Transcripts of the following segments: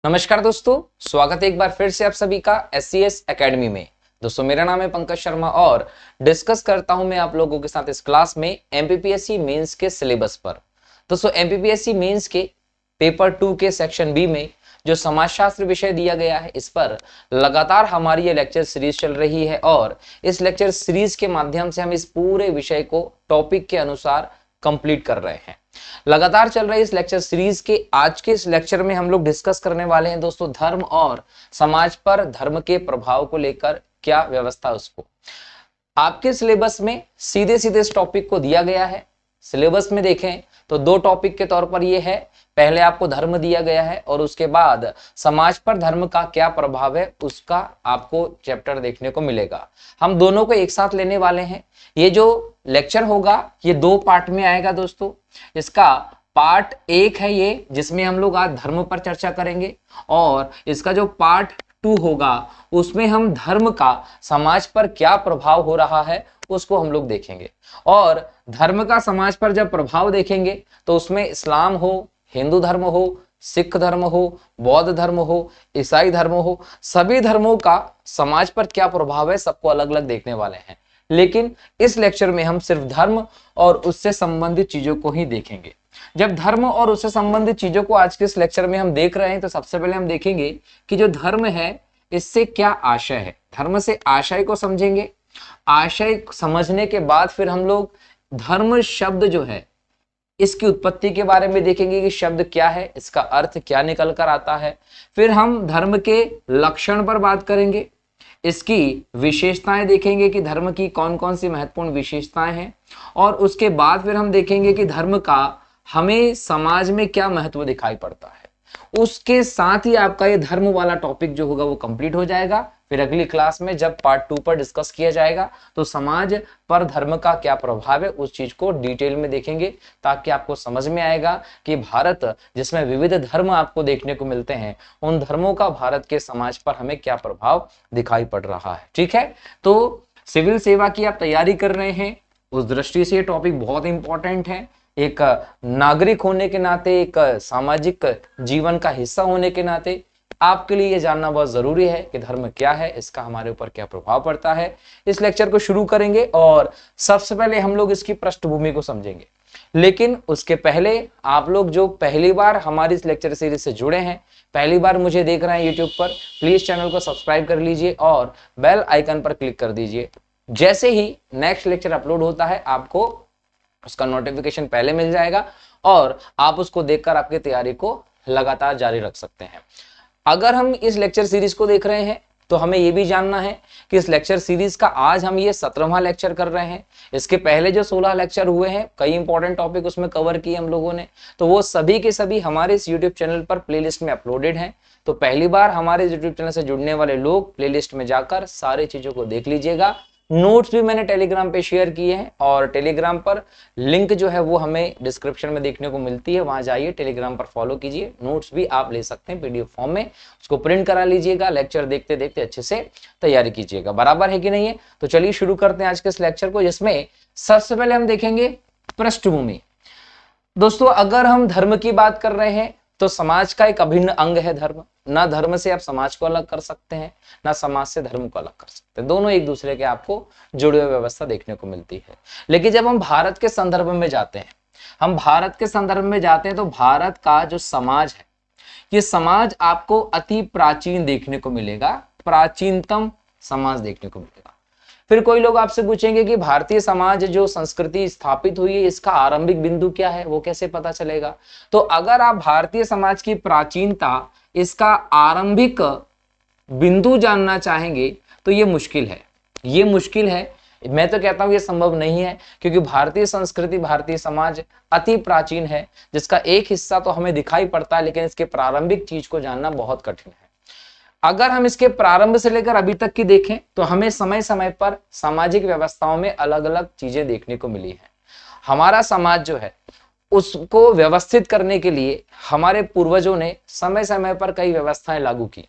नमस्कार दोस्तों, स्वागत है एक बार फिर से आप सभी का SCS एकेडमी में। दोस्तों मेरा नाम है पंकज शर्मा और डिस्कस करता हूं मैं आप लोगों के साथ इस क्लास में MPPSC मेंस के सिलेबस पर। दोस्तों MPPSC मेंस के पेपर 2 के सेक्शन बी में जो समाजशास्त्र विषय दिया गया है, इस पर लगातार हमारी ये लेक्चर सीरीज चल रही है और इस लेक्चर सीरीज के माध्यम से हम इस पूरे विषय को टॉपिक के अनुसार कंप्लीट कर रहे हैं। लगातार चल रही इस लेक्चर सीरीज के आज के इस लेक्चर में हम लोग डिस्कस करने वाले हैं दोस्तों धर्म और समाज पर धर्म के प्रभाव को लेकर क्या व्यवस्था उसको। आपके सिलेबस में सीधे सीधे इस टॉपिक को दिया गया है। सिलेबस में देखें तो दो टॉपिक के तौर पर यह है, पहले आपको धर्म दिया गया है और उसके बाद समाज पर धर्म का क्या प्रभाव है उसका आपको चैप्टर देखने को मिलेगा। हम दोनों को एक साथ लेने वाले हैं। ये जो लेक्चर होगा ये दो पार्ट में आएगा दोस्तों। इसका पार्ट 1 है ये, जिसमें हम लोग आज धर्म पर चर्चा करेंगे, और इसका जो पार्ट 2 होगा उसमें हम धर्म का समाज पर क्या प्रभाव हो रहा है उसको हम लोग देखेंगे। और धर्म का समाज पर जब प्रभाव देखेंगे तो उसमें इस्लाम हो, हिंदू धर्म हो, सिख धर्म हो, बौद्ध धर्म हो, ईसाई धर्म हो, सभी धर्मों का समाज पर क्या प्रभाव है सबको अलग अलग देखने वाले हैं। लेकिन इस लेक्चर में हम सिर्फ धर्म और उससे संबंधित चीजों को ही देखेंगे। जब धर्म और उससे संबंधित चीजों को आज के इस लेक्चर में हम देख रहे हैं तो सबसे पहले हम देखेंगे कि जो धर्म है इससे क्या आशय है। धर्म से आशय को समझेंगे। आशय समझने के बाद फिर हम लोग धर्म शब्द जो है इसकी उत्पत्ति के बारे में देखेंगे कि शब्द क्या है, इसका अर्थ क्या निकल कर आता है। फिर हम धर्म के लक्षण पर बात करेंगे, इसकी विशेषताएं देखेंगे कि धर्म की कौन कौन सी महत्वपूर्ण विशेषताएं हैं, और उसके बाद फिर हम देखेंगे कि धर्म का हमें समाज में क्या महत्व दिखाई पड़ता है। उसके साथ ही आपका ये धर्म वाला टॉपिक जो होगा वो कंप्लीट हो जाएगा। फिर अगली क्लास में जब पार्ट 2 पर डिस्कस किया जाएगा तो समाज पर धर्म का क्या प्रभाव है उस चीज को डिटेल में देखेंगे, ताकि आपको समझ में आएगा कि भारत जिसमें विविध धर्म आपको देखने को मिलते हैं, उन धर्मों का भारत के समाज पर हमें क्या प्रभाव दिखाई पड़ रहा है। ठीक है, तो सिविल सेवा की आप तैयारी कर रहे हैं, उस दृष्टि से ये टॉपिक बहुत इंपॉर्टेंट है। एक नागरिक होने के नाते, एक सामाजिक जीवन का हिस्सा होने के नाते आपके लिए ये जानना बहुत जरूरी है कि धर्म क्या है, इसका हमारे ऊपर क्या प्रभाव पड़ता है। इस लेक्चर को शुरू करेंगे और सबसे पहले हम लोग इसकी पृष्ठभूमि को समझेंगे। लेकिन उसके पहले आप लोग जो पहली बार हमारी इस लेक्चर सीरीज से जुड़े हैं, पहली बार मुझे देख रहे हैं यूट्यूब पर, प्लीज चैनल को सब्सक्राइब कर लीजिए और बेल आइकन पर क्लिक कर दीजिए। जैसे ही नेक्स्ट लेक्चर अपलोड होता है आपको उसका नोटिफिकेशन पहले मिल जाएगा और आप उसको देखकर आपकी तैयारी को लगातार जारी रख सकते हैं। अगर हम इस लेक्चर सीरीज को देख रहे हैं तो हमें यह भी जानना है कि इस लेक्चर सीरीज का आज हम ये 17वां लेक्चर कर रहे हैं। इसके पहले जो 16 लेक्चर हुए हैं, कई इंपॉर्टेंट टॉपिक उसमें कवर किए हम लोगों ने, तो वो सभी के सभी हमारे इस यूट्यूब चैनल पर प्लेलिस्ट में अपलोडेड हैं। तो पहली बार हमारे यूट्यूब चैनल से जुड़ने वाले लोग प्लेलिस्ट में जाकर सारी चीजों को देख लीजिएगा। नोट्स भी मैंने टेलीग्राम पे शेयर किए हैं और टेलीग्राम पर लिंक जो है वो हमें डिस्क्रिप्शन में देखने को मिलती है, वहां जाइए, टेलीग्राम पर फॉलो कीजिए। नोट्स भी आप ले सकते हैं PDF फॉर्म में, उसको प्रिंट करा लीजिएगा। लेक्चर देखते देखते अच्छे से तैयारी कीजिएगा। बराबर है कि नहीं है? तो चलिए शुरू करते हैं आज के इस लेक्चर को, जिसमें सबसे पहले हम देखेंगे पृष्ठभूमि। दोस्तों अगर हम धर्म की बात कर रहे हैं तो समाज का एक अभिन्न अंग है धर्म। ना धर्म से आप समाज को अलग कर सकते हैं, ना समाज से धर्म को अलग कर सकते हैं, दोनों एक दूसरे के आपको जुड़े हुए व्यवस्था देखने को मिलती है। लेकिन जब हम भारत के संदर्भ में जाते हैं, तो भारत का जो समाज है, ये समाज आपको अति प्राचीन देखने को मिलेगा, प्राचीनतम समाज देखने को मिलेगा। फिर कोई लोग आपसे पूछेंगे कि भारतीय समाज जो संस्कृति स्थापित हुई है इसका आरंभिक बिंदु क्या है, वो कैसे पता चलेगा? तो अगर आप भारतीय समाज की प्राचीनता, इसका आरंभिक बिंदु जानना चाहेंगे तो ये मुश्किल है। मैं तो कहता हूं ये संभव नहीं है, क्योंकि भारतीय संस्कृति, भारतीय समाज अति प्राचीन है, जिसका एक हिस्सा तो हमें दिखाई पड़ता है, लेकिन इसके प्रारंभिक चीज को जानना बहुत कठिन है। अगर हम इसके प्रारंभ से लेकर अभी तक की देखें तो हमें समय समय पर सामाजिक व्यवस्थाओं में अलग अलग चीजें देखने को मिली है। हमारा समाज जो है उसको व्यवस्थित करने के लिए हमारे पूर्वजों ने समय समय पर कई व्यवस्थाएं लागू की।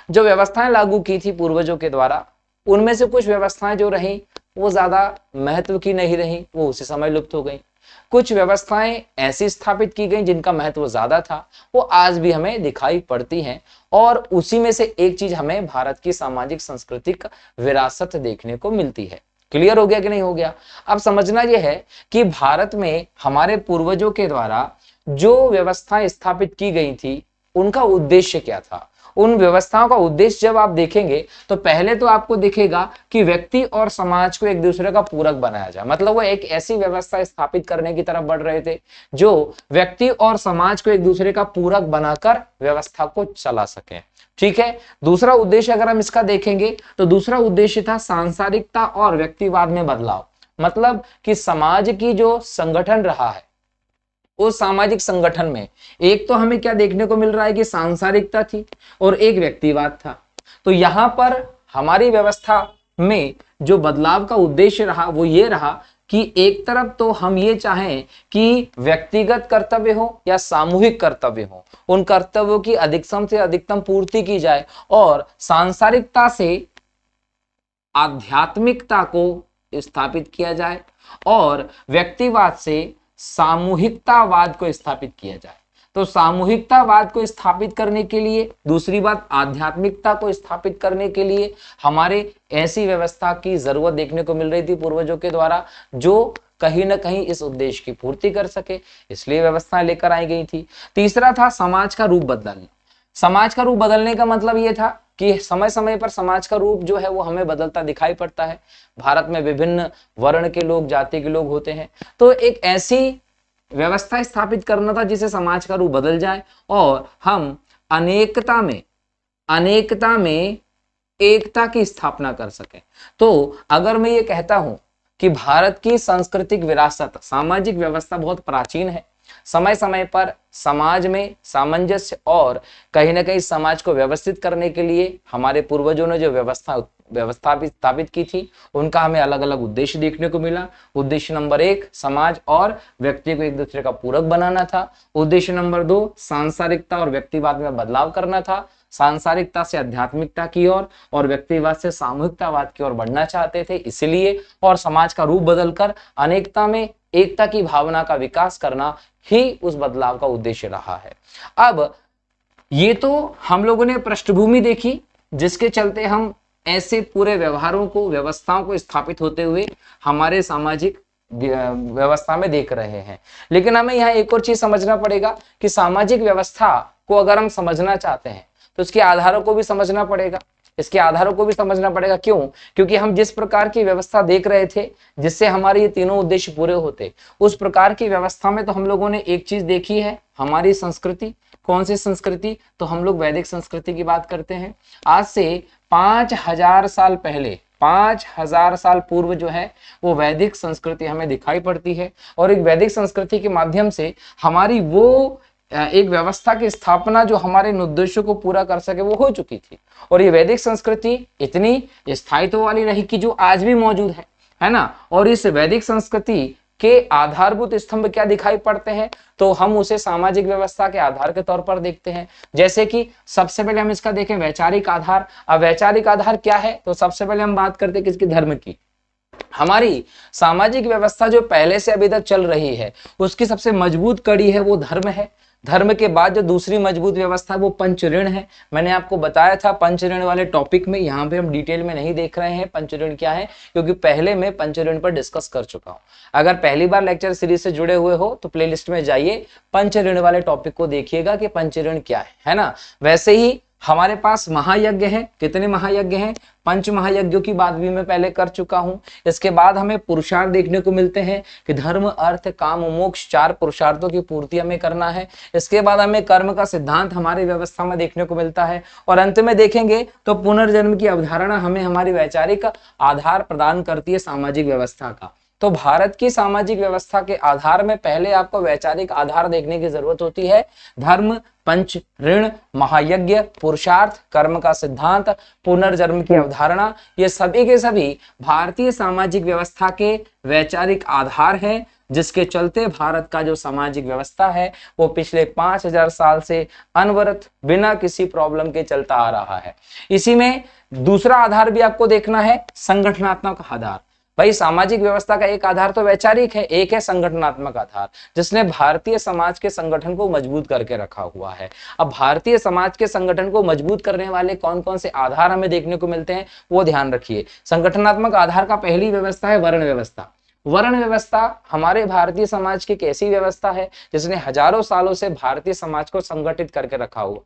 जो व्यवस्थाएं लागू की थी पूर्वजों के द्वारा, उनमें से कुछ व्यवस्थाएं जो रही वो ज्यादा महत्व की नहीं रही, वो उसी समय लुप्त हो गई। कुछ व्यवस्थाएं ऐसी स्थापित की गई जिनका महत्व ज्यादा था, वो आज भी हमें दिखाई पड़ती हैं। और उसी में से एक चीज हमें भारत की सामाजिक सांस्कृतिक विरासत देखने को मिलती है। क्लियर हो गया कि नहीं हो गया? अब समझना यह है कि भारत में हमारे पूर्वजों के द्वारा जो व्यवस्थाएं स्थापित की गई थी उनका उद्देश्य क्या था। उन व्यवस्थाओं का उद्देश्य जब आप देखेंगे तो पहले तो आपको दिखेगा कि व्यक्ति और समाज को एक दूसरे का पूरक बनाया जाए। मतलब वो एक ऐसी व्यवस्था स्थापित करने की तरफ बढ़ रहे थे जो व्यक्ति और समाज को एक दूसरे का पूरक बनाकर व्यवस्था को चला सके। ठीक है। दूसरा उद्देश्य अगर हम इसका देखेंगे तो दूसरा उद्देश्य था सांसारिकता और व्यक्तिवाद में बदलाव। मतलब कि समाज की जो संगठन रहा है उस सामाजिक संगठन में एक तो हमें क्या देखने को मिल रहा है कि सांसारिकता थी और एक व्यक्तिवाद था। तो यहां पर हमारी व्यवस्था में जो बदलाव का उद्देश्य रहा वो ये रहा कि एक तरफ तो हम ये चाहें कि व्यक्तिगत कर्तव्य हो या सामूहिक कर्तव्य हो, उन कर्तव्यों की अधिकतम से अधिकतम पूर्ति की जाए और सांसारिकता से आध्यात्मिकता को स्थापित किया जाए और व्यक्तिवाद से सामूहिकतावाद को स्थापित किया जाए। तो सामूहिकतावाद को स्थापित करने के लिए, दूसरी बात आध्यात्मिकता को स्थापित करने के लिए हमारे ऐसी व्यवस्था की जरूरत देखने को मिल रही थी पूर्वजों के द्वारा जो कहीं ना कहीं इस उद्देश्य की पूर्ति कर सके, इसलिए व्यवस्थाएं लेकर आई गई थी। तीसरा था समाज का रूप बदलना। समाज का रूप बदलने का मतलब यह था कि समय समय पर समाज का रूप जो है वो हमें बदलता दिखाई पड़ता है। भारत में विभिन्न वर्ण के लोग, जाति के लोग होते हैं, तो एक ऐसी व्यवस्था स्थापित करना था जिससे समाज का रूप बदल जाए और हम अनेकता में एकता की स्थापना कर सकें। तो अगर मैं ये कहता हूं कि भारत की सांस्कृतिक विरासत, सामाजिक व्यवस्था बहुत प्राचीन है, समय समय पर समाज में सामंजस्य और कहीं ना कहीं समाज को व्यवस्थित करने के लिए हमारे पूर्वजों ने जो व्यवस्था भी स्थापित की थी उनका हमें अलग अलग उद्देश्य देखने को मिला। उद्देश्य नंबर 1 समाज और व्यक्ति को एक दूसरे का पूरक बनाना था। उद्देश्य नंबर 2 सांसारिकता और व्यक्तिवाद में बदलाव करना था। सांसारिकता से आध्यात्मिकता की ओर और व्यक्तिवाद से सामूहिकतावाद की ओर बढ़ना चाहते थे इसलिए, और समाज का रूप बदलकर अनेकता में एकता की भावना का विकास करना ही उस बदलाव का उद्देश्य रहा है। अब ये तो हम लोगों ने पृष्ठभूमि देखी जिसके चलते हम ऐसे पूरे व्यवहारों को, व्यवस्थाओं को स्थापित होते हुए हमारे सामाजिक व्यवस्था में देख रहे हैं। लेकिन हमें यहाँ एक और चीज समझना पड़ेगा कि सामाजिक व्यवस्था को अगर हम समझना चाहते हैं तो इसके आधारों को भी समझना पड़ेगा। इसके आधारों को भी समझना पड़ेगा। क्यों? क्योंकि हम जिस प्रकार की व्यवस्था देख रहे थे जिससे हमारे ये तीनों उद्देश्य पूरे होते, उस प्रकार की व्यवस्था में तो हम लोगों ने एक चीज देखी है, हमारी संस्कृति। कौन सी संस्कृति? तो हम लोग वैदिक संस्कृति की बात करते हैं। आज से 5000 साल पहले, 5000 साल पूर्व जो है वो वैदिक संस्कृति हमें दिखाई पड़ती है और एक वैदिक संस्कृति के माध्यम से हमारी वो एक व्यवस्था की स्थापना जो हमारे उद्देश्यों को पूरा कर सके वो हो चुकी थी। और ये वैदिक संस्कृति इतनी स्थायित्व वाली रही कि जो आज भी मौजूद है ना। और इस वैदिक संस्कृति के आधारभूत स्तंभ क्या दिखाई पड़ते हैं तो हम उसे सामाजिक व्यवस्था के आधार के तौर पर देखते हैं। जैसे कि सबसे पहले हम इसका देखें वैचारिक आधार। अब वैचारिक आधार क्या है तो सबसे पहले हम बात करते हैं किसकी? धर्म की। हमारी सामाजिक व्यवस्था जो पहले से अभी तक चल रही है उसकी सबसे मजबूत कड़ी है वो धर्म है। धर्म के बाद जो दूसरी मजबूत व्यवस्था वो पंच ऋण है। मैंने आपको बताया था पंच ऋण वाले टॉपिक में, यहाँ पे हम डिटेल में नहीं देख रहे हैं पंच ऋण क्या है क्योंकि पहले मैं पंच ऋण पर डिस्कस कर चुका हूँ। अगर पहली बार लेक्चर सीरीज से जुड़े हुए हो तो प्लेलिस्ट में जाइए, पंच ऋण वाले टॉपिक को देखिएगा कि पंच ऋण क्या है ना। वैसे ही हमारे पास महायज्ञ है। कितने महायज्ञ हैं? 5 महायज्ञों की बात भी मैं पहले कर चुका हूं। इसके बाद हमें पुरुषार्थ देखने को मिलते हैं कि धर्म, अर्थ, काम, मोक्ष, 4 पुरुषार्थों की पूर्ति हमें करना है। इसके बाद हमें कर्म का सिद्धांत हमारी व्यवस्था में देखने को मिलता है और अंत में देखेंगे तो पुनर्जन्म की अवधारणा हमें हमारी वैचारिक आधार प्रदान करती है सामाजिक व्यवस्था का। तो भारत की सामाजिक व्यवस्था के आधार में पहले आपको वैचारिक आधार देखने की जरूरत होती है। धर्म, पंच ऋण, महायज्ञ, पुरुषार्थ, कर्म का सिद्धांत, पुनर्जन्म की अवधारणा, ये सभी के सभी भारतीय सामाजिक व्यवस्था के वैचारिक आधार हैं जिसके चलते भारत का जो सामाजिक व्यवस्था है वो पिछले 5000 साल से अनवरत बिना किसी प्रॉब्लम के चलता आ रहा है। इसी में दूसरा आधार भी आपको देखना है, संगठनात्मक आधार। भाई सामाजिक व्यवस्था का एक आधार तो वैचारिक है, एक है संगठनात्मक आधार, जिसने भारतीय समाज के संगठन को मजबूत करके रखा हुआ है। अब भारतीय समाज के संगठन को मजबूत करने वाले कौन कौन से आधार हमें देखने को मिलते हैं वो ध्यान रखिए। संगठनात्मक आधार का पहली व्यवस्था है वर्ण व्यवस्था। वर्ण व्यवस्था हमारे भारतीय समाज की एक ऐसी व्यवस्था है जिसने हजारों सालों से भारतीय समाज को संगठित करके रखा हुआ।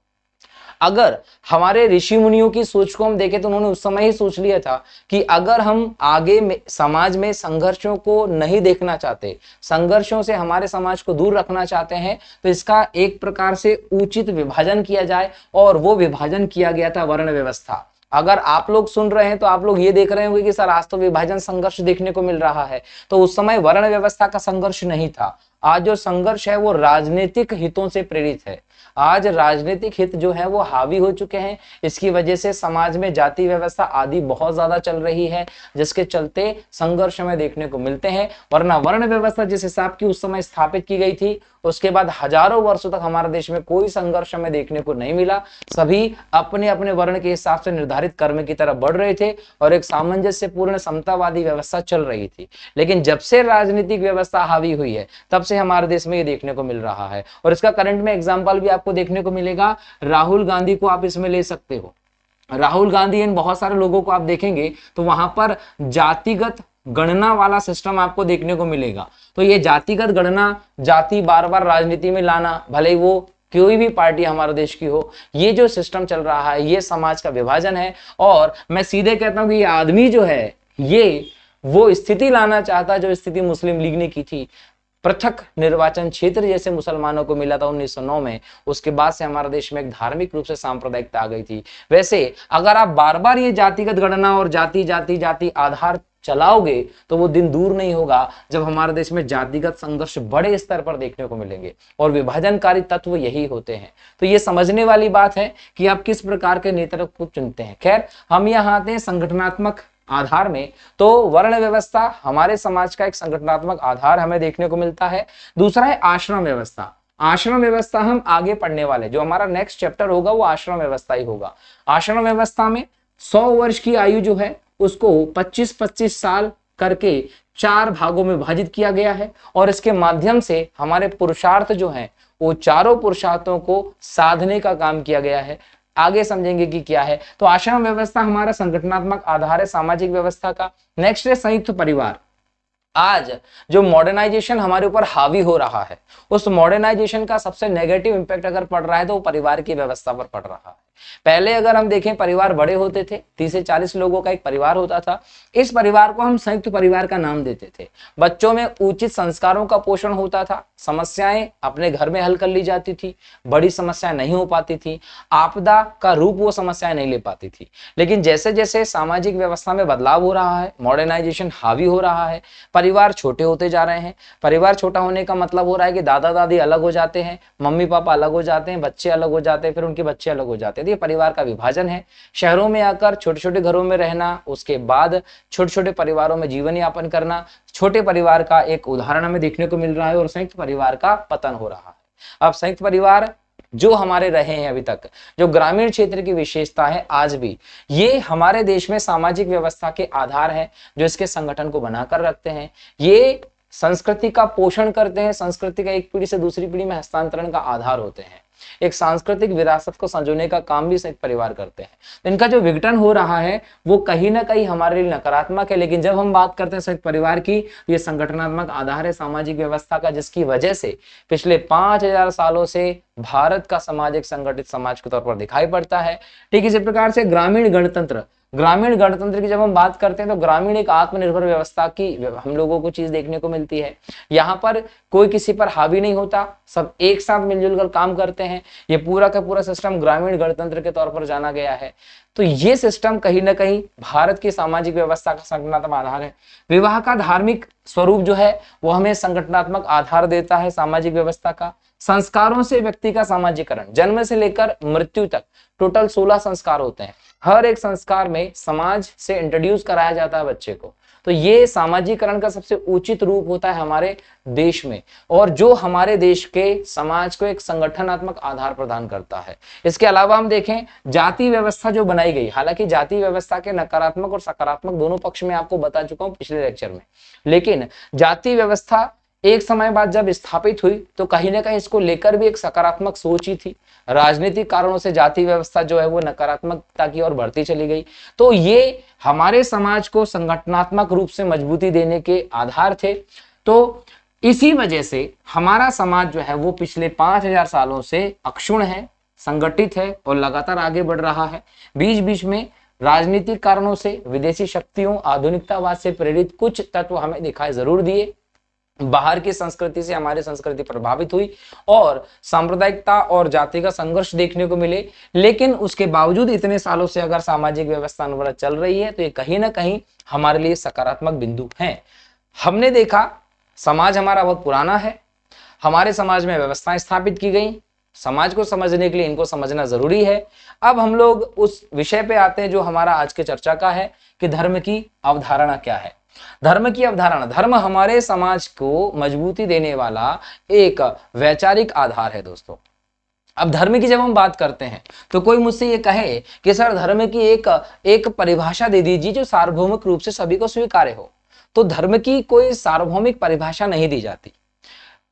अगर हमारे ऋषि मुनियों की सोच को हम देखें तो उन्होंने उस समय ही सोच लिया था कि अगर हम आगे में समाज में संघर्षों को नहीं देखना चाहते, संघर्षों से हमारे समाज को दूर रखना चाहते हैं, तो इसका एक प्रकार से उचित विभाजन किया जाए, और वो विभाजन किया गया था वर्ण व्यवस्था। अगर आप लोग सुन रहे हैं तो आप लोग ये देख रहे होंगे कि सर आज तो विभाजन संघर्ष देखने को मिल रहा है, तो उस समय वर्ण व्यवस्था का संघर्ष नहीं था। आज जो संघर्ष है वो राजनीतिक हितों से प्रेरित है। आज राजनीतिक हित जो है वो हावी हो चुके हैं, इसकी वजह से समाज में जाति व्यवस्था आदि बहुत ज्यादा चल रही है, जिसके चलते संघर्ष हमें देखने को मिलते हैं। वरना वर्ण व्यवस्था जिस हिसाब की उस समय स्थापित की गई थी, उसके बाद हजारों वर्षों तक हमारे देश में कोई संघर्ष हमें देखने को नहीं मिला। सभी अपने अपने वर्ण के हिसाब से निर्धारित कर्म की तरफ बढ़ रहे थे और एक सामंजस्यपूर्ण समतावादी व्यवस्था चल रही थी। लेकिन जब से राजनीतिक व्यवस्था हावी हुई है तब से हमारे देश में ये देखने को मिल रहा है, और इसका करंट में एग्जाम्पल भी आपको देखने को मिलेगा। राहुल गांधी को आप इसमें ले सकते हो। राहुल गांधी इन बहुत सारे लोगों को आप देखेंगे तो वहां पर जातिगत गणना वाला सिस्टम आपको देखने को मिलेगा। तो ये जातिगत गणना, जाति बार बार राजनीति में लाना, भले ही वो कोई भी पार्टी हमारे देश की हो, ये जो सिस्टम चल रहा है ये समाज का विभाजन है। और मैं सीधे कहता हूं कि ये आदमी जो है ये वो स्थिति लाना चाहता है जो स्थिति मुस्लिम लीग ने की थी। पृथक निर्वाचन क्षेत्र जैसे मुसलमानों को मिला था 1909 में, उसके बाद से हमारे देश में एक धार्मिक रूप से सांप्रदायिकता आ गई थी। वैसे अगर आप बार बार ये जातिगत गणना और जाति जाति जाति आधार चलाओगे तो वो दिन दूर नहीं होगा जब हमारे देश में जातिगत संघर्ष बड़े स्तर पर देखने को मिलेंगे, और विभाजनकारी तत्व यही होते हैं। तो ये समझने वाली बात है कि आप किस प्रकार के नेतृत्व को चुनते हैं। खैर, हम यहाँ आते हैं संगठनात्मक आधार में। तो वर्ण व्यवस्था हमारे समाज का एक संगठनात्मक आधार हमें देखने को मिलता है। दूसरा है आश्रम व्यवस्था। आश्रम व्यवस्था हम आगे पढ़ने वाले, जो हमारा नेक्स्ट चैप्टर होगा वो आश्रम व्यवस्था ही होगा। आश्रम व्यवस्था में 100 वर्ष की आयु जो है उसको 25-25 साल करके 4 भागों में विभाजित किया गया है, और इसके माध्यम से हमारे पुरुषार्थ जो हैं वो चारों पुरुषार्थों को साधने का काम किया गया है। आगे समझेंगे कि क्या है। तो आश्रम व्यवस्था हमारा संगठनात्मक आधार है सामाजिक व्यवस्था का। नेक्स्ट है संयुक्त परिवार। आज जो मॉडर्नाइजेशन हमारे ऊपर हावी हो रहा है, उस मॉडर्नाइजेशन का सबसे नेगेटिव इंपैक्ट अगर पड़ रहा है तो वो परिवार की व्यवस्था पर पड़ रहा है। पहले अगर हम देखें परिवार बड़े होते थे, 30 से 40 लोगों का एक परिवार होता था। इस परिवार को हम संयुक्त परिवार का नाम देते थे। बच्चों में उचित संस्कारों का पोषण होता था, समस्याएं अपने घर में हल कर ली जाती थी, बड़ी समस्या नहीं हो पाती थी, आपदा का रूप वो समस्याएं नहीं ले पाती थी। लेकिन जैसे जैसे सामाजिक व्यवस्था में बदलाव हो रहा है, मॉडर्नाइजेशन हावी हो रहा है, परिवार छोटे होते जा रहे हैं। परिवार छोटा होने का मतलब हो रहा है कि दादा दादी अलग हो जाते हैं, मम्मी पापा अलग हो जाते हैं, बच्चे अलग हो जाते हैं, फिर उनके बच्चे अलग हो जाते हैं। ये परिवार का विभाजन है। शहरों में आकर छोटे छोटे घरों में रहना, उसके बाद छोटे छोटे परिवारों में जीवन यापन करना, छोटे परिवार का एक उदाहरण हमें देखने को मिल रहा है, और संयुक्त परिवार का पतन हो रहा है। अब संयुक्त परिवार जो हमारे रहे हैं अभी तक, जो ग्रामीण क्षेत्र की विशेषता है आज भी, ये हमारे देश में सामाजिक व्यवस्था के आधार हैं जो इसके संगठन को बनाकर रखते हैं। ये संस्कृति का पोषण करते हैं, संस्कृति का एक पीढ़ी से दूसरी पीढ़ी में हस्तांतरण का आधार होते हैं। एक सांस्कृतिक विरासत को संजोने का काम भी संयुक्त परिवार करते हैं। इनका जो विघटन हो रहा है वो कहीं ना कहीं हमारे लिए नकारात्मक है। लेकिन जब हम बात करते हैं संयुक्त परिवार की, ये संगठनात्मक आधार है सामाजिक व्यवस्था का, जिसकी वजह से पिछले 5000 सालों से भारत का समाज एक संगठित समाज के तौर पर दिखाई पड़ता है। ठीक इसी प्रकार से ग्रामीण गणतंत्र, ग्रामीण गणतंत्र की जब हम बात करते हैं तो ग्रामीण एक आत्मनिर्भर व्यवस्था की हम लोगों को चीज देखने को मिलती है। यहाँ पर कोई किसी पर हावी नहीं होता, सब एक साथ मिलजुल कर काम करते हैं। ये पूरा का पूरा सिस्टम ग्रामीण गणतंत्र के तौर पर जाना गया है। तो ये सिस्टम कहीं ना कहीं भारत की सामाजिक व्यवस्था का संगठनात्मक आधार है। विवाह का धार्मिक स्वरूप जो है वो हमें संगठनात्मक आधार देता है सामाजिक व्यवस्था का। संस्कारों से व्यक्ति का सामाजिकरण, जन्म से लेकर मृत्यु तक टोटल 16 संस्कार होते हैं। हर एक संस्कार में समाज से इंट्रोड्यूस कराया जाता है बच्चे को। तो तो ये सामाजिकरण का सबसे उचित रूप होता है हमारे देश में, और जो हमारे देश के समाज को एक संगठनात्मक आधार प्रदान करता है। इसके अलावा हम देखें जाति व्यवस्था जो बनाई गई, हालांकि जाति व्यवस्था के नकारात्मक और सकारात्मक दोनों पक्ष में आपको बता चुका हूं पिछले लेक्चर में, लेकिन जाति व्यवस्था एक समय बाद जब स्थापित हुई तो कहीं ना कहीं इसको लेकर भी एक सकारात्मक सोच ही थी। राजनीतिक कारणों से जाति व्यवस्था जो है वो नकारात्मकता की ओर बढ़ती चली गई। तो ये हमारे समाज को संगठनात्मक रूप से मजबूती देने के आधार थे। तो इसी वजह से हमारा समाज जो है वो पिछले 5000 सालों से अक्षुण्ण है, संगठित है और लगातार आगे बढ़ रहा है। बीच बीच में राजनीतिक कारणों से विदेशी शक्तियों, आधुनिकतावाद से प्रेरित कुछ तत्व हमें दिखाई जरूर दिए, बाहर की संस्कृति से हमारी संस्कृति प्रभावित हुई और सांप्रदायिकता और जाति का संघर्ष देखने को मिले। लेकिन उसके बावजूद इतने सालों से अगर सामाजिक व्यवस्था अनवरत चल रही है तो ये कहीं ना कहीं हमारे लिए सकारात्मक बिंदु है। हमने देखा समाज हमारा बहुत पुराना है, हमारे समाज में व्यवस्थाएं स्थापित की गई, समाज को समझने के लिए इनको समझना जरूरी है। अब हम लोग उस विषय पे आते हैं जो हमारा आज के चर्चा का है कि धर्म की अवधारणा क्या है। धर्म की अवधारणा, धर्म हमारे समाज को मजबूती देने वाला एक वैचारिक आधार है दोस्तों। अब धर्म की जब हम बात करते हैं तो कोई मुझसे ये कहे कि सर धर्म की एक परिभाषा दे दीजिए जो सार्वभौमिक रूप से सभी को स्वीकार्य हो। तो धर्म की कोई सार्वभौमिक परिभाषा नहीं दी जाती,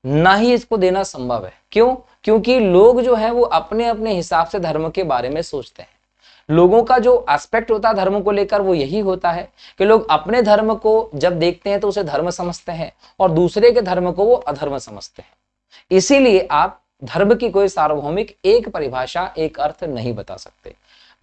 ना ही इसको देना संभव है। क्यों? क्योंकि लोग जो है वो अपने अपने हिसाब से धर्म के बारे में सोचते हैं। लोगों का जो एस्पेक्ट होता है धर्म को लेकर वो यही होता है कि लोग अपने धर्म को जब देखते हैं तो उसे धर्म समझते हैं और दूसरे के धर्म को वो अधर्म समझते हैं। इसीलिए आप धर्म की कोई सार्वभौमिक एक परिभाषा, एक अर्थ नहीं बता सकते।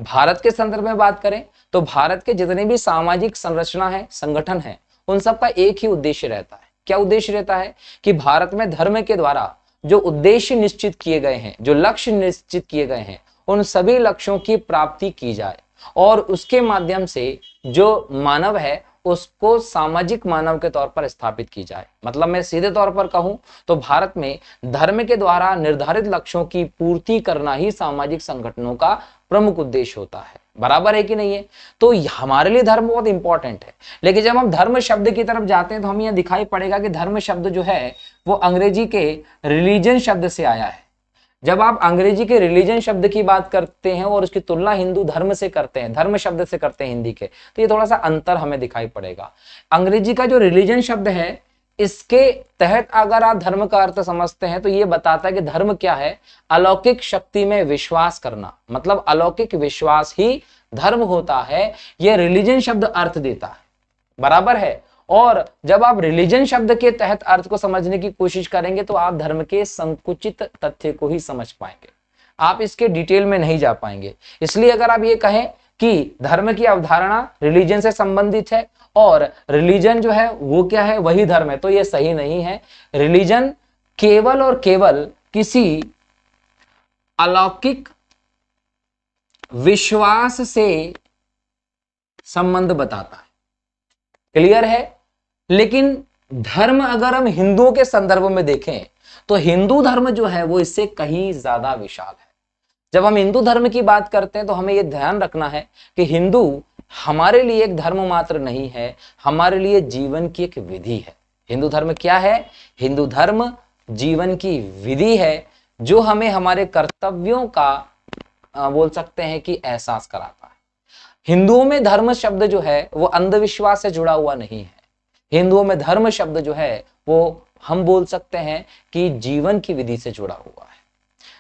भारत के संदर्भ में बात करें तो भारत के जितने भी सामाजिक संरचना है, संगठन है, उन सबका एक ही उद्देश्य रहता है। क्या उद्देश्य रहता है? कि भारत में धर्म के द्वारा जो उद्देश्य निश्चित किए गए हैं, जो लक्ष्य निश्चित किए गए हैं, उन सभी लक्ष्यों की प्राप्ति की जाए और उसके माध्यम से जो मानव है उसको सामाजिक मानव के तौर पर स्थापित की जाए। मतलब मैं सीधे तौर पर कहूं तो भारत में धर्म के द्वारा निर्धारित लक्ष्यों की पूर्ति करना ही सामाजिक संगठनों का प्रमुख उद्देश्य होता है। बराबर है कि नहीं है? तो हमारे लिए धर्म बहुत इंपॉर्टेंट है। लेकिन जब हम धर्म शब्द की तरफ जाते हैं तो हमें यह दिखाई पड़ेगा कि धर्म शब्द जो है वो अंग्रेजी के रिलीजन शब्द से आया है। जब आप अंग्रेजी के रिलीजन शब्द की बात करते हैं और उसकी तुलना हिंदू धर्म से करते हैं, धर्म शब्द से करते हैं हिंदी के, तो ये थोड़ा सा अंतर हमें दिखाई पड़ेगा। अंग्रेजी का जो रिलीजन शब्द है इसके तहत अगर आप धर्म का अर्थ समझते हैं तो ये बताता है कि धर्म क्या है? अलौकिक शक्ति में विश्वास करना, मतलब अलौकिक विश्वास ही धर्म होता है। यह रिलीजन शब्द अर्थ देता है। बराबर है? और जब आप रिलीजन शब्द के तहत अर्थ को समझने की कोशिश करेंगे तो आप धर्म के संकुचित तथ्य को ही समझ पाएंगे, आप इसके डिटेल में नहीं जा पाएंगे। इसलिए अगर आप ये कहें कि धर्म की अवधारणा रिलीजन से संबंधित है और रिलीजन जो है वो क्या है? वही धर्म है, तो ये सही नहीं है। रिलीजन केवल और केवल किसी अलौकिक विश्वास से संबंध बताता है। क्लियर है? लेकिन धर्म अगर हम हिंदुओं के संदर्भ में देखें तो हिंदू धर्म जो है वो इससे कहीं ज्यादा विशाल है। जब हम हिंदू धर्म की बात करते हैं तो हमें यह ध्यान रखना है कि हिंदू हमारे लिए एक धर्म मात्र नहीं है, हमारे लिए जीवन की एक विधि है। हिंदू धर्म क्या है? हिंदू धर्म जीवन की विधि है जो हमें हमारे कर्तव्यों का बोल सकते हैं कि एहसास कराता है। हिंदुओं में धर्म शब्द जो है वो अंधविश्वास से जुड़ा हुआ नहीं है। हिंदुओं में धर्म शब्द जो है वो हम बोल सकते हैं कि जीवन की विधि से जुड़ा हुआ है,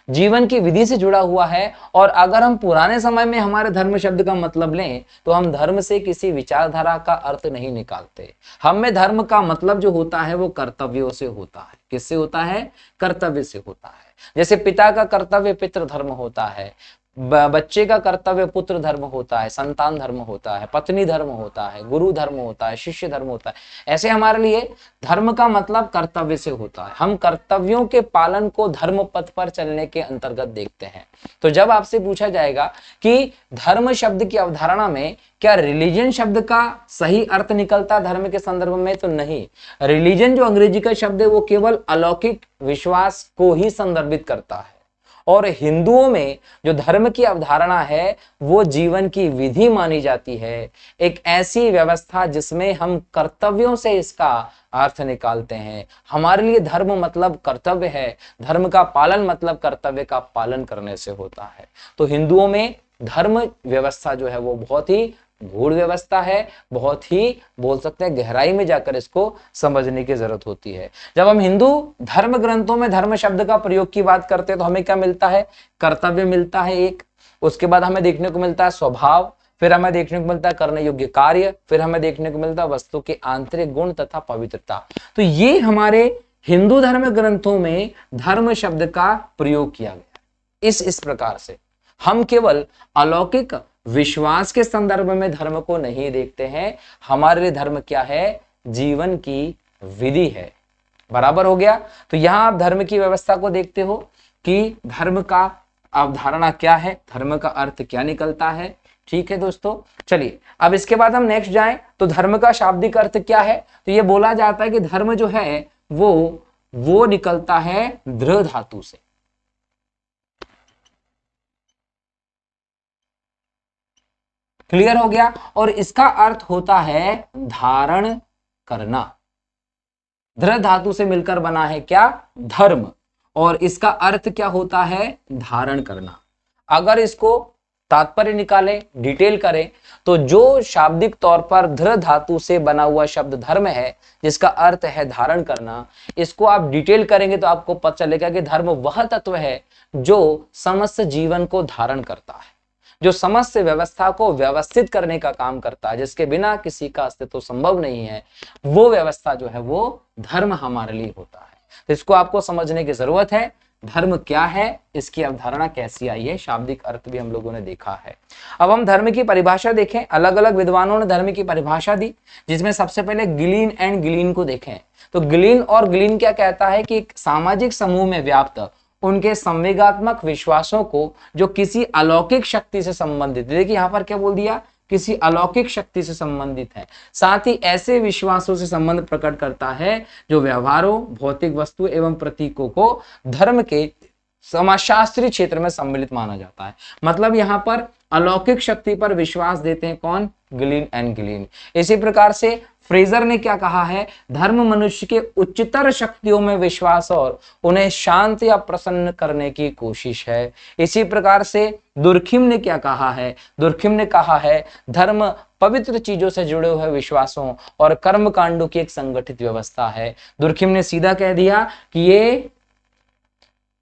जीवन की विधि से जुड़ा हुआ है। और अगर हम पुराने समय में हमारे धर्म शब्द का मतलब लें तो हम धर्म से किसी विचारधारा का अर्थ नहीं निकालते। हम में धर्म का मतलब जो होता है वो कर्तव्यों से होता है। किससे होता है? कर्तव्य से होता है। जैसे पिता का कर्तव्य पितृ धर्म होता है, बच्चे का कर्तव्य पुत्र धर्म होता है, संतान धर्म होता है, पत्नी धर्म होता है, गुरु धर्म होता है, शिष्य धर्म होता है। ऐसे हमारे लिए धर्म का मतलब कर्तव्य से होता है। हम कर्तव्यों के पालन को धर्म पथ पर चलने के अंतर्गत देखते हैं। तो जब आपसे पूछा जाएगा कि धर्म शब्द की अवधारणा में क्या रिलीजन शब्द का सही अर्थ निकलता धर्म के संदर्भ में, तो नहीं। रिलीजन जो अंग्रेजी का शब्द है वो केवल अलौकिक विश्वास को ही संदर्भित करता है और हिंदुओं में जो धर्म की अवधारणा है वो जीवन की विधि मानी जाती है, एक ऐसी व्यवस्था जिसमें हम कर्तव्यों से इसका अर्थ निकालते हैं। हमारे लिए धर्म मतलब कर्तव्य है, धर्म का पालन मतलब कर्तव्य का पालन करने से होता है। तो हिंदुओं में धर्म व्यवस्था जो है वो बहुत ही गूढ़ व्यवस्था है, बहुत ही बोल सकते हैं गहराई में जाकर इसको समझने की जरूरत होती है। जब हम हिंदू धर्म ग्रंथों में धर्म शब्द का प्रयोग की बात करते हैं तो हमें क्या मिलता है, कर्तव्य मिलता है एक, उसके बाद हमें देखने को मिलता है स्वभाव, फिर हमें देखने को मिलता है करने योग्य कार्य, फिर हमें देखने को मिलता है वस्तु के आंतरिक गुण तथा पवित्रता। तो ये हमारे हिंदू धर्म ग्रंथों में धर्म शब्द का प्रयोग किया गया। इस प्रकार से हम केवल अलौकिक विश्वास के संदर्भ में धर्म को नहीं देखते हैं, हमारे लिए धर्म क्या है, जीवन की विधि है। बराबर हो गया। तो यहां आप धर्म की व्यवस्था को देखते हो कि धर्म का अवधारणा क्या है, धर्म का अर्थ क्या निकलता है। ठीक है दोस्तों, चलिए अब इसके बाद हम नेक्स्ट जाएं तो धर्म का शाब्दिक अर्थ क्या है। तो ये बोला जाता है कि धर्म जो है वो निकलता है धृ धातु से। क्लियर हो गया। और इसका अर्थ होता है धारण करना। धृ धातु से मिलकर बना है क्या, धर्म, और इसका अर्थ क्या होता है, धारण करना। अगर इसको तात्पर्य निकालें, डिटेल करें, तो जो शाब्दिक तौर पर धृ धातु से बना हुआ शब्द धर्म है, जिसका अर्थ है धारण करना, इसको आप डिटेल करेंगे तो आपको पता चलेगा कि धर्म वह तत्व है जो समस्त जीवन को धारण करता है, जो समस्त व्यवस्था को व्यवस्थित करने का काम करता है, जिसके बिना किसी का अस्तित्व संभव नहीं है। वो व्यवस्था जो है वो धर्म हमारे लिए होता है। तो इसको आपको समझने की जरूरत है, धर्म क्या है, इसकी अवधारणा कैसी आई है, शाब्दिक अर्थ भी हम लोगों ने देखा है। अब हम धर्म की परिभाषा देखें। अलग अलग विद्वानों ने धर्म की परिभाषा दी, जिसमें सबसे पहले गिलीन एंड गिलीन को देखें। तो गिलीन और गिलीन क्या कहता है कि एक सामाजिक समूह में व्याप्त उनके संवेगात्मक विश्वासों को जो किसी अलौकिक शक्ति से संबंधित, देखिए यहां पर क्या बोल दिया, किसी अलौकिक शक्ति से संबंधित है, साथ ही ऐसे विश्वासों से संबंध प्रकट करता है जो व्यवहारों, भौतिक वस्तु एवं प्रतीकों को धर्म के समाजशास्त्रीय क्षेत्र में सम्मिलित माना जाता है। मतलब यहां पर अलौकिक शक्ति पर विश्वास देते हैं कौन, गिलीन एंड गिलीन। इसी प्रकार से फ्रेजर ने क्या कहा है, धर्म मनुष्य के उच्चतर शक्तियों में विश्वास और उन्हें शांत या प्रसन्न करने की कोशिश है। इसी प्रकार से दुर्खिम ने क्या कहा है, दुर्खिम ने कहा है धर्म पवित्र चीजों से जुड़े हुए विश्वासों और कर्म कांडों की एक संगठित व्यवस्था है। दुर्खिम ने सीधा कह दिया कि ये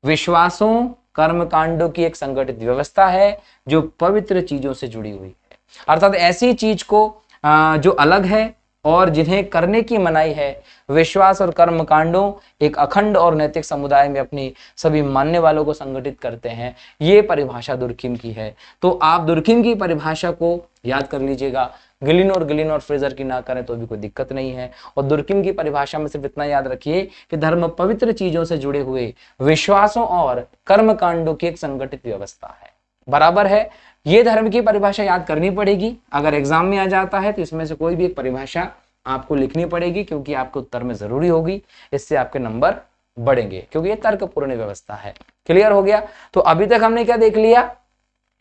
विश्वासों, कर्म कांडों की एक संगठित व्यवस्था है जो पवित्र चीजों से जुड़ी हुई है। अर्थात ऐसी चीज को जो अलग है और जिन्हें करने की मनाही है। विश्वास और कर्म कांडों एक अखंड और नैतिक समुदाय में अपनी सभी मानने वालों को संगठित करते हैं। ये परिभाषा दुर्खिम की है। तो आप दुर्खिम की परिभाषा को याद कर लीजिएगा, गिलीन और फ्रेजर की ना करें तो भी कोई दिक्कत नहीं है। और दुर्खिम की परिभाषा में सिर्फ इतना याद रखिए कि धर्म पवित्र चीजों से जुड़े हुए विश्वासों और कर्म कांडों की एक संगठित व्यवस्था है। बराबर है। ये धर्म की परिभाषा याद करनी पड़ेगी। अगर एग्जाम में आ जाता है तो इसमें से कोई भी एक परिभाषा आपको लिखनी पड़ेगी, क्योंकि आपके उत्तर में जरूरी होगी। इससे आपके नंबर बढ़ेंगे, क्योंकि ये तर्कपूर्ण व्यवस्था है। क्लियर हो गया। तो अभी तक हमने क्या देख लिया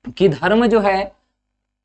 कि धर्म जो है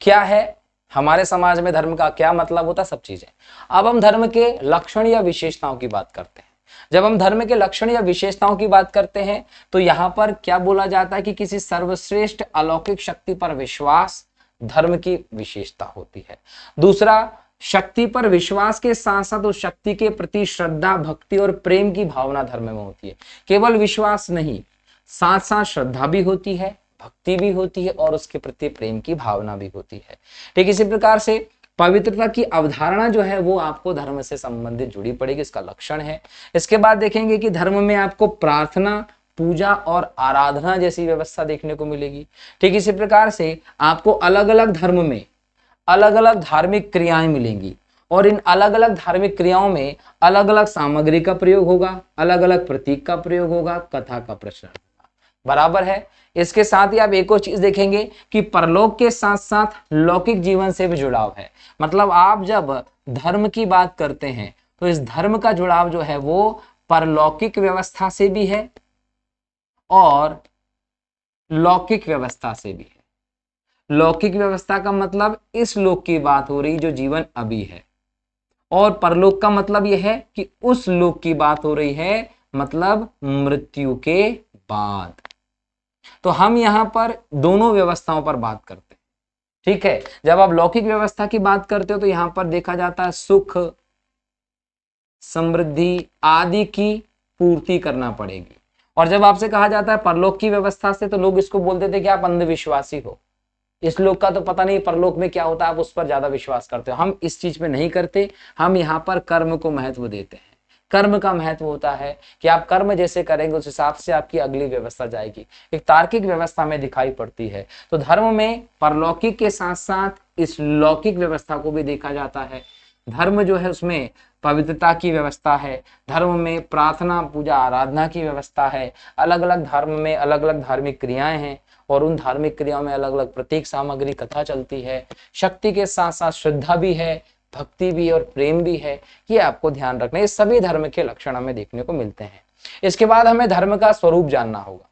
क्या है, हमारे समाज में धर्म का क्या मतलब होता, सब चीजें। अब हम धर्म के लक्षण या विशेषताओं की बात करते हैं। जब हम धर्म के लक्षण या विशेषताओं की बात करते हैं तो यहां पर क्या बोला जाता है कि किसी सर्वश्रेष्ठ अलौकिक शक्ति पर विश्वास धर्म की विशेषता होती है। दूसरा, शक्ति पर विश्वास के साथ साथ उस शक्ति के प्रति श्रद्धा, भक्ति और प्रेम की भावना धर्म में होती है। केवल विश्वास नहीं, साथ साथ श्रद्धा भी होती है, भक्ति भी होती है और उसके प्रति प्रेम की भावना भी होती है। ठीक इसी प्रकार से पवित्रता की अवधारणा जो है वो आपको धर्म से संबंधित जुड़ी पड़ेगी, इसका लक्षण है। इसके बाद देखेंगे कि धर्म में आपको प्रार्थना, पूजा और आराधना जैसी व्यवस्था देखने को मिलेगी। ठीक इसी प्रकार से आपको अलग अलग धर्म में अलग अलग धार्मिक क्रियाएं मिलेंगी और इन अलग अलग धार्मिक क्रियाओं में अलग अलग सामग्री का प्रयोग होगा, अलग अलग प्रतीक का प्रयोग होगा, कथा का प्रचलन होगा। बराबर है। इसके साथ ही आप एक और चीज देखेंगे कि परलोक के साथ साथ लौकिक जीवन से भी जुड़ाव है। मतलब आप जब धर्म की बात करते हैं तो इस धर्म का जुड़ाव जो है वो परलौकिक व्यवस्था से भी है और लौकिक व्यवस्था से भी है। लौकिक व्यवस्था का मतलब इस लोक की बात हो रही जो जीवन अभी है, और परलोक का मतलब यह है कि उस लोक की बात हो रही है, मतलब मृत्यु के बाद। तो हम यहां पर दोनों व्यवस्थाओं पर बात करते हैं, ठीक है। जब आप लौकिक व्यवस्था की बात करते हो तो यहां पर देखा जाता है सुख समृद्धि आदि की पूर्ति करना पड़ेगी। और जब आपसे कहा जाता है परलोक की व्यवस्था से, तो लोग इसको बोलते थे कि आप अंधविश्वासी हो, इस लोक का तो पता नहीं, परलोक में क्या होता है, आप उस पर ज्यादा विश्वास करते हो। हम इस चीज पे नहीं करते, हम यहाँ पर कर्म को महत्व देते हैं। कर्म का महत्व होता है कि आप कर्म जैसे करेंगे उस हिसाब से आपकी अगली व्यवस्था जाएगी, एक तार्किक व्यवस्था में दिखाई पड़ती है। तो धर्म में परलौकिक के साथ साथ इस लौकिक व्यवस्था को भी देखा जाता है। धर्म जो है उसमें पवित्रता की व्यवस्था है, धर्म में प्रार्थना पूजा आराधना की व्यवस्था है, अलग अलग धर्म में अलग अलग धार्मिक क्रियाएं हैं, और उन धार्मिक क्रियाओं में अलग अलग प्रतीक सामग्री कथा चलती है। शक्ति के साथ साथ श्रद्धा भी है, भक्ति भी और प्रेम भी है, ये आपको ध्यान रखना है। ये सभी धर्म के लक्षण हमें देखने को मिलते हैं। इसके बाद हमें धर्म का स्वरूप जानना होगा।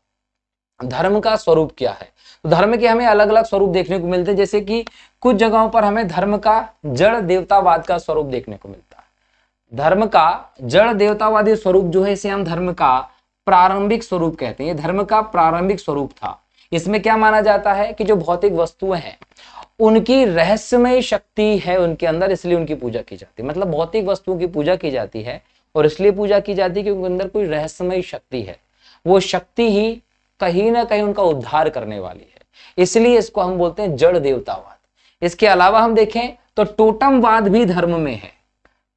धर्म का स्वरूप क्या है? तो धर्म के हमें अलग अलग स्वरूप देखने को मिलते हैं, जैसे कि कुछ जगहों पर हमें धर्म का जड़ देवतावाद का स्वरूप देखने को मिलता है। धर्म का जड़ देवतावादी स्वरूप जो है, इसे हम धर्म का प्रारंभिक स्वरूप कहते हैं। ये धर्म का प्रारंभिक स्वरूप था। इसमें क्या माना जाता है कि जो भौतिक वस्तुएं हैं उनकी रहस्यमय शक्ति है उनके अंदर, इसलिए उनकी पूजा की जाती है। मतलब भौतिक वस्तुओं की पूजा की जाती है, और इसलिए पूजा की जाती है क्योंकि उनके अंदर कोई रहस्यमय शक्ति है। वो शक्ति ही कहीं ना कहीं उनका उद्धार करने वाली है, इसलिए इसको हम बोलते हैं जड़ देवतावाद। इसके अलावा हम देखें तो टोटमवाद भी धर्म में है।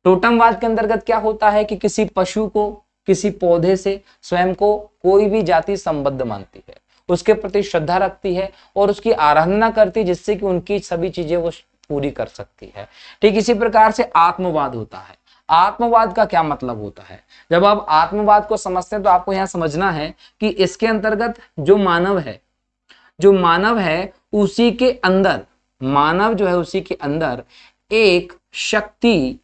टोटमवाद के अंतर्गत क्या होता है कि किसी पशु को, किसी पौधे से स्वयं को कोई भी जाति संबद्ध मानती है, उसके प्रति श्रद्धा रखती है और उसकी आराधना करती है, जिससे कि उनकी सभी चीजें वो पूरी कर सकती है। ठीक इसी प्रकार से आत्मवाद होता है। आत्मवाद का क्या मतलब होता है? जब आप आत्मवाद को समझते हैं तो आपको यहां समझना है कि इसके अंतर्गत जो मानव है उसी के अंदर, मानव जो है उसी के अंदर एक शक्ति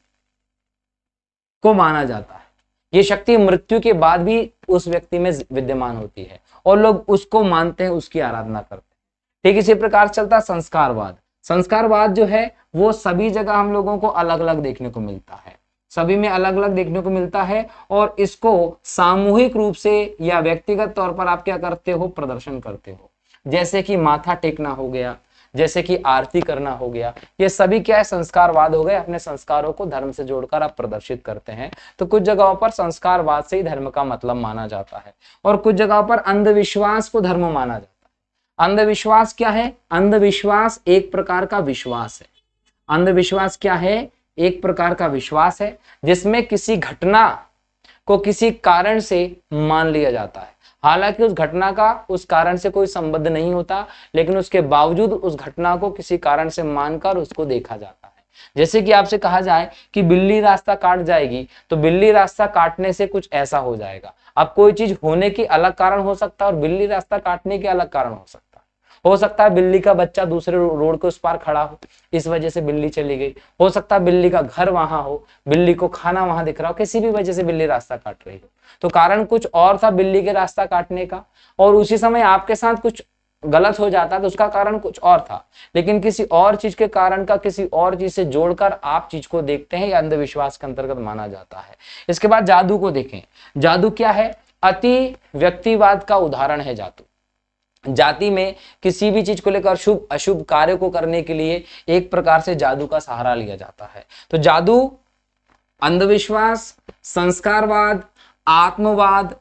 को माना जाता है। ये शक्ति मृत्यु के बाद भी उस व्यक्ति में विद्यमान होती है और लोग उसको मानते हैं, उसकी आराधना करते हैं। ठीक इसी प्रकार चलता है संस्कारवाद। संस्कारवाद जो है वो सभी जगह हम लोगों को अलग अलग देखने को मिलता है, सभी में अलग अलग देखने को मिलता है, और इसको सामूहिक रूप से या व्यक्तिगत तौर पर आप क्या करते हो, प्रदर्शन करते हो। जैसे कि माथा टेकना हो गया, जैसे कि आरती करना हो गया, ये सभी क्या है, संस्कारवाद हो गए। अपने संस्कारों को धर्म से जोड़कर आप प्रदर्शित करते हैं। तो कुछ जगहों पर संस्कारवाद से ही धर्म का मतलब माना जाता है, और कुछ जगहों पर अंधविश्वास को धर्म माना जाता है। अंधविश्वास क्या है? अंधविश्वास एक प्रकार का विश्वास है। अंधविश्वास क्या है? एक प्रकार का विश्वास है जिसमें किसी घटना को किसी कारण से मान लिया जाता है, हालांकि उस घटना का उस कारण से कोई संबंध नहीं होता, लेकिन उसके बावजूद उस घटना को किसी कारण से मानकर उसको देखा जाता है। जैसे कि आपसे कहा जाए कि बिल्ली रास्ता काट जाएगी, तो बिल्ली रास्ता काटने से कुछ ऐसा हो जाएगा। अब कोई चीज होने की अलग कारण हो सकता है और बिल्ली रास्ता काटने के अलग कारण हो सकता है। हो सकता है बिल्ली का बच्चा दूसरे रोड के उस पार खड़ा हो, इस वजह से बिल्ली चली गई। हो सकता है बिल्ली का घर वहां हो, बिल्ली को खाना वहां दिख रहा हो, किसी भी वजह से बिल्ली रास्ता काट रही हो। तो कारण कुछ और था बिल्ली के रास्ता काटने का, और उसी समय आपके साथ कुछ गलत हो जाता तो उसका कारण कुछ और था, लेकिन किसी और चीज के कारण का किसी और चीज से जोड़कर आप चीज को देखते हैं, या अंधविश्वास के अंतर्गत माना जाता है। इसके बाद जादू को देखें। जादू क्या है? अति व्यक्तिवाद का उदाहरण है जादू। जाति में किसी भी चीज को लेकर शुभ अशुभ कार्य को करने के लिए एक प्रकार से जादू का सहारा लिया जाता है। तो जादू, अंधविश्वास, संस्कारवाद, आत्मवाद,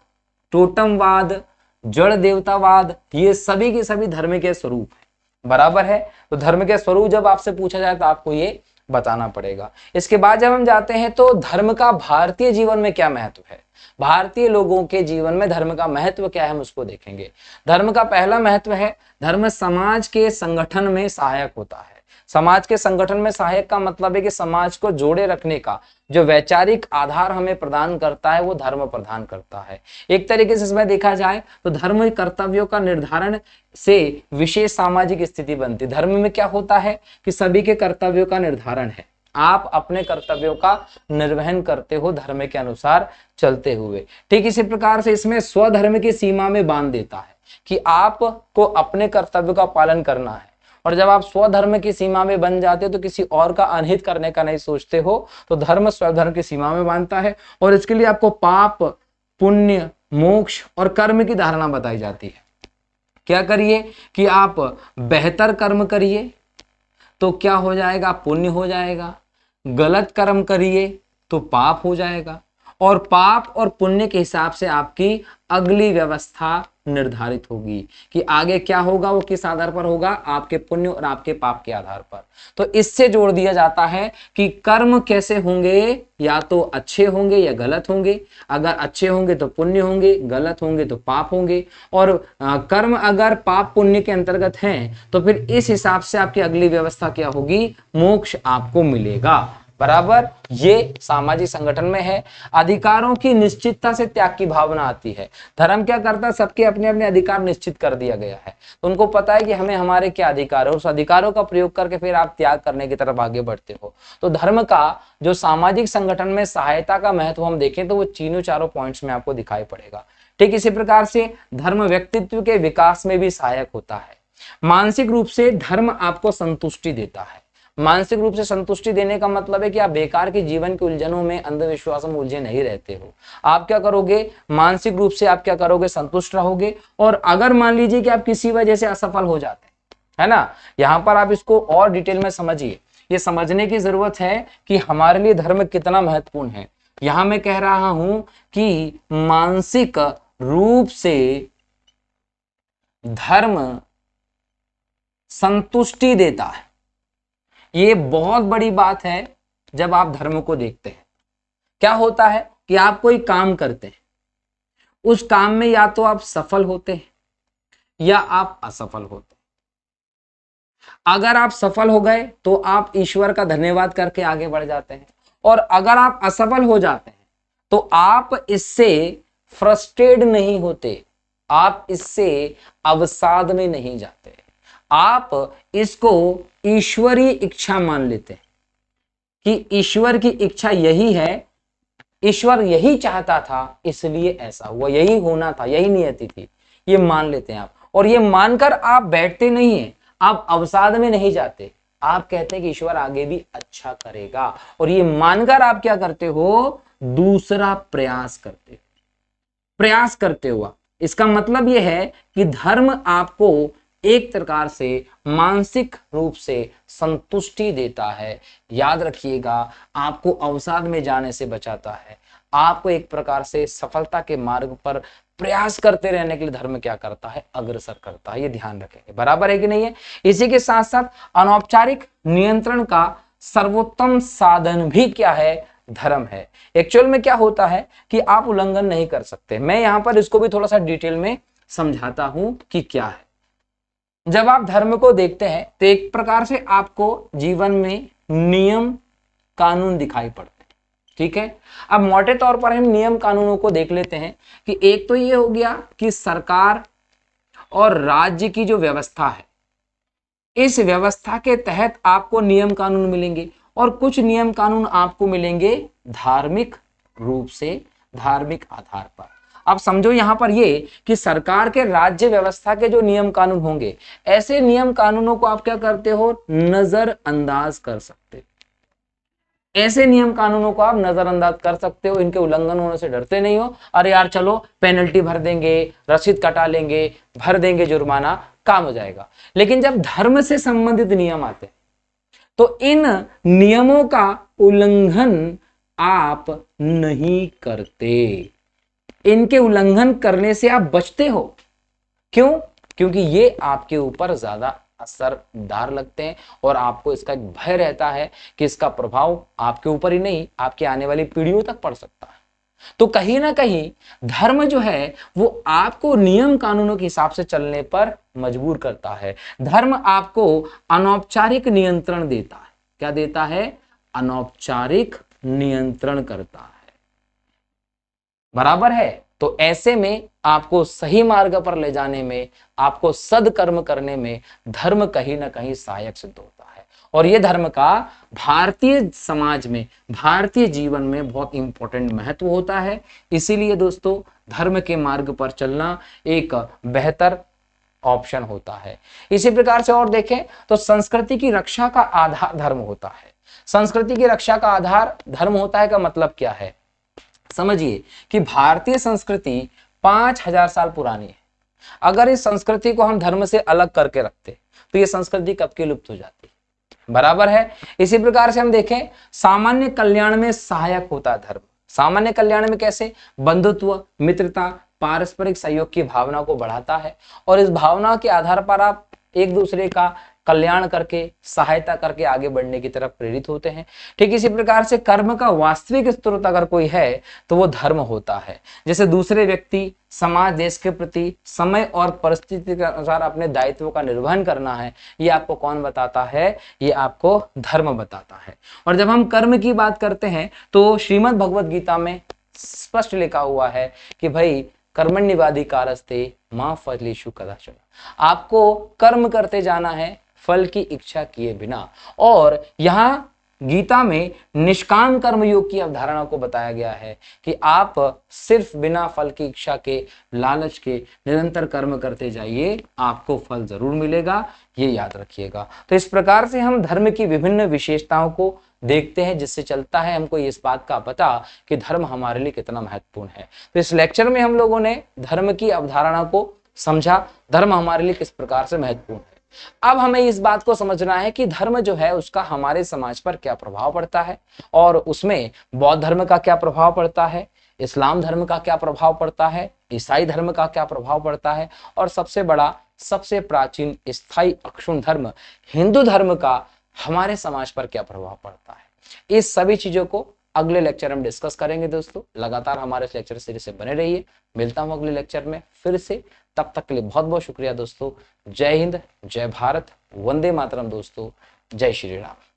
टोटमवाद, जड़ देवतावाद, ये सभी के सभी धर्म के स्वरूप है। बराबर है? तो धर्म के स्वरूप जब आपसे पूछा जाए तो आपको ये बताना पड़ेगा। इसके बाद जब हम जाते हैं तो धर्म का भारतीय जीवन में क्या महत्व है, भारतीय लोगों के जीवन में धर्म का महत्व क्या है, हम उसको देखेंगे। धर्म का पहला महत्व है, धर्म समाज के संगठन में सहायक होता है। समाज के संगठन में सहायक का मतलब है कि समाज को जोड़े रखने का जो वैचारिक आधार हमें प्रदान करता है वो धर्म प्रदान करता है। एक तरीके से इसमें देखा जाए तो धर्म कर्तव्यों का निर्धारण से विशेष सामाजिक स्थिति बनती है। धर्म में क्या होता है कि सभी के कर्तव्यों का निर्धारण है, आप अपने कर्तव्यों का निर्वहन करते हो धर्म के अनुसार चलते हुए। ठीक इसी प्रकार से इसमें स्वधर्म की सीमा में बांध देता है। कि आपको अपने कर्तव्य का पालन करना है, और जब आप स्वधर्म की सीमा में बन जाते हो तो किसी और का अनहित करने का नहीं सोचते हो, तो धर्म स्वधर्म की सीमा में बांधता है, और इसके लिए आपको पाप, पुण्य, मोक्ष और कर्म की धारणा बताई जाती है। क्या करिए कि आप बेहतर कर्म करिए तो क्या हो जाएगा, पुण्य हो जाएगा। गलत कर्म करिए तो पाप हो जाएगा, और पाप और पुण्य के हिसाब से आपकी अगली व्यवस्था निर्धारित होगी कि आगे क्या होगा, वो किस आधार पर होगा, आपके पुण्य और आपके पाप के आधार पर। तो इससे जोड़ दिया जाता है कि कर्म कैसे होंगे, या तो अच्छे होंगे या गलत होंगे। अगर अच्छे होंगे तो पुण्य होंगे, गलत होंगे तो पाप होंगे, और कर्म अगर पाप पुण्य के अंतर्गत हैं तो फिर इस हिसाब से आपकी अगली व्यवस्था क्या होगी, मोक्ष आपको मिलेगा। बराबर, ये सामाजिक संगठन में है। अधिकारों की निश्चितता से त्याग की भावना आती है। धर्म क्या करता है, सबके अपने अपने अधिकार निश्चित कर दिया गया है, तो उनको पता है कि हमें हमारे क्या अधिकार है, उस अधिकारों का प्रयोग करके फिर आप त्याग करने की तरफ आगे बढ़ते हो। तो धर्म का जो सामाजिक संगठन में सहायता का महत्व हम देखें तो वो तीनों चारों पॉइंट्स में आपको दिखाई पड़ेगा। ठीक इसी प्रकार से धर्म व्यक्तित्व के विकास में भी सहायक होता है। मानसिक रूप से धर्म आपको संतुष्टि देता है। मानसिक रूप से संतुष्टि देने का मतलब है कि आप बेकार के जीवन के उलझनों में, अंधविश्वासों में उलझे नहीं रहते हो। आप क्या करोगे, मानसिक रूप से आप क्या करोगे, संतुष्ट रहोगे। और अगर मान लीजिए कि आप किसी वजह से असफल हो जाते हैं, है ना, यहां पर आप इसको और डिटेल में समझिए। ये समझने की जरूरत है कि हमारे लिए धर्म कितना महत्वपूर्ण है। यहां मैं कह रहा हूं कि मानसिक रूप से धर्म संतुष्टि देता है। ये बहुत बड़ी बात है। जब आप धर्म को देखते हैं, क्या होता है कि आप कोई काम करते हैं, उस काम में या तो आप सफल होते हैं या आप असफल होते हैं। अगर आप सफल हो गए तो आप ईश्वर का धन्यवाद करके आगे बढ़ जाते हैं, और अगर आप असफल हो जाते हैं तो आप इससे फ्रस्ट्रेट नहीं होते, आप इससे अवसाद में नहीं जाते, आप इसको ईश्वरीय इच्छा मान लेते हैं कि ईश्वर की इच्छा यही है, ईश्वर यही चाहता था इसलिए ऐसा हुआ, यही होना था, यही नियति थी, ये मान लेते हैं आप। और ये मानकर आप बैठते नहीं हैं, आप अवसाद में नहीं जाते, आप कहते हैं कि ईश्वर आगे भी अच्छा करेगा, और ये मानकर आप क्या करते हो, दूसरा प्रयास करते हो। इसका मतलब यह है कि धर्म आपको एक प्रकार से मानसिक रूप से संतुष्टि देता है। याद रखिएगा, आपको अवसाद में जाने से बचाता है, आपको एक प्रकार से सफलता के मार्ग पर प्रयास करते रहने के लिए धर्म क्या करता है, अग्रसर करता है। ये ध्यान रखेंगे, बराबर है कि नहीं है। इसी के साथ साथ अनौपचारिक नियंत्रण का सर्वोत्तम साधन भी क्या है, धर्म है। एक्चुअल में क्या होता है कि आप उल्लंघन नहीं कर सकते। मैं यहां पर इसको भी थोड़ा सा डिटेल में समझाता हूं कि क्या है। जब आप धर्म को देखते हैं तो एक प्रकार से आपको जीवन में नियम कानून दिखाई पड़ते हैं, ठीक है। अब मोटे तौर पर हम नियम कानूनों को देख लेते हैं कि एक तो ये हो गया कि सरकार और राज्य की जो व्यवस्था है, इस व्यवस्था के तहत आपको नियम कानून मिलेंगे, और कुछ नियम कानून आपको मिलेंगे धार्मिक रूप से, धार्मिक आधार पर। अब समझो यहां पर ये कि सरकार के राज्य व्यवस्था के जो नियम कानून होंगे, ऐसे नियम कानूनों को आप क्या करते हो, नजरअंदाज कर सकते हो। ऐसे नियम कानूनों को आप नजरअंदाज कर सकते हो, इनके उल्लंघन होने से डरते नहीं हो। अरे यार चलो पेनल्टी भर देंगे, रसीद कटा लेंगे, भर देंगे जुर्माना, काम हो जाएगा। लेकिन जब धर्म से संबंधित नियम आते हैं तो इन नियमों का उल्लंघन आप नहीं करते, इनके उल्लंघन करने से आप बचते हो। क्यों? क्योंकि ये आपके ऊपर ज्यादा असरदार लगते हैं, और आपको इसका एक भय रहता है कि इसका प्रभाव आपके ऊपर ही नहीं, आपके आने वाली पीढ़ियों तक पड़ सकता है। तो कहीं ना कहीं धर्म जो है वो आपको नियम कानूनों के हिसाब से चलने पर मजबूर करता है। धर्म आपको अनौपचारिक नियंत्रण देता है। क्या देता है? अनौपचारिक नियंत्रण करता है, बराबर है। तो ऐसे में आपको सही मार्ग पर ले जाने में, आपको सदकर्म करने में धर्म कहीं ना कहीं सहायक सिद्ध होता है। और ये धर्म का भारतीय समाज में, भारतीय जीवन में बहुत इंपॉर्टेंट महत्व होता है। इसीलिए दोस्तों धर्म के मार्ग पर चलना एक बेहतर ऑप्शन होता है। इसी प्रकार से और देखें तो संस्कृति की रक्षा का आधार धर्म होता है। संस्कृति की रक्षा का आधार धर्म होता है का मतलब क्या है? समझिए कि भारतीय संस्कृति 5000 साल पुरानी है। अगर इस संस्कृति को हम धर्म से अलग करके रखते तो ये संस्कृति कब की लुप्त हो जाती, बराबर है। इसी प्रकार से हम देखें सामान्य कल्याण में सहायक होता है धर्म। सामान्य कल्याण में कैसे? बंधुत्व, मित्रता, पारस्परिक सहयोग की भावना को बढ़ाता है और इस भावना के आधार पर आप एक दूसरे का कल्याण करके, सहायता करके आगे बढ़ने की तरफ प्रेरित होते हैं। ठीक इसी प्रकार से कर्म का वास्तविक स्रोत अगर कोई है तो वो धर्म होता है। जैसे दूसरे व्यक्ति, समाज, देश के प्रति समय और परिस्थिति के अनुसार अपने दायित्वों का निर्वहन करना है, ये आपको कौन बताता है? ये आपको धर्म बताता है। और जब हम कर्म की बात करते हैं तो श्रीमद् भगवद गीता में स्पष्ट लिखा हुआ है कि भाई कर्मण्येवाधिकारस्ते मा फलेषु कदाचन। आपको कर्म करते जाना है फल की इच्छा किए बिना। और यहाँ गीता में निष्काम कर्म योग की अवधारणा को बताया गया है कि आप सिर्फ बिना फल की इच्छा के, लालच के निरंतर कर्म करते जाइए, आपको फल जरूर मिलेगा, ये याद रखिएगा। तो इस प्रकार से हम धर्म की विभिन्न विशेषताओं को देखते हैं, जिससे चलता है हमको इस बात का पता कि धर्म हमारे लिए कितना महत्वपूर्ण है। तो इस लेक्चर में हम लोगों ने धर्म की अवधारणा को समझा, धर्म हमारे लिए किस प्रकार से महत्वपूर्ण है। अब हमें इस बात को समझना है कि धर्म जो है उसका हमारे समाज पर क्या प्रभाव पड़ता है और उसमें बौद्ध धर्म का क्या प्रभाव पड़ता है, इस्लाम धर्म का क्या प्रभाव पड़ता है, ईसाई धर्म का क्या प्रभाव पड़ता है और सबसे बड़ा, सबसे प्राचीन, स्थायी, अक्षुण्ण धर्म हिंदू धर्म का हमारे समाज पर क्या प्रभाव पड़ता है। इस सभी चीजों को अगले लेक्चर में डिस्कस करेंगे दोस्तों। लगातार हमारे इस लेक्चर सीरीज से बने रहिए। मिलता हूं अगले लेक्चर में फिर से। तब तक के लिए बहुत बहुत शुक्रिया दोस्तों। जय हिंद, जय भारत, वंदे मातरम दोस्तों। जय श्री राम।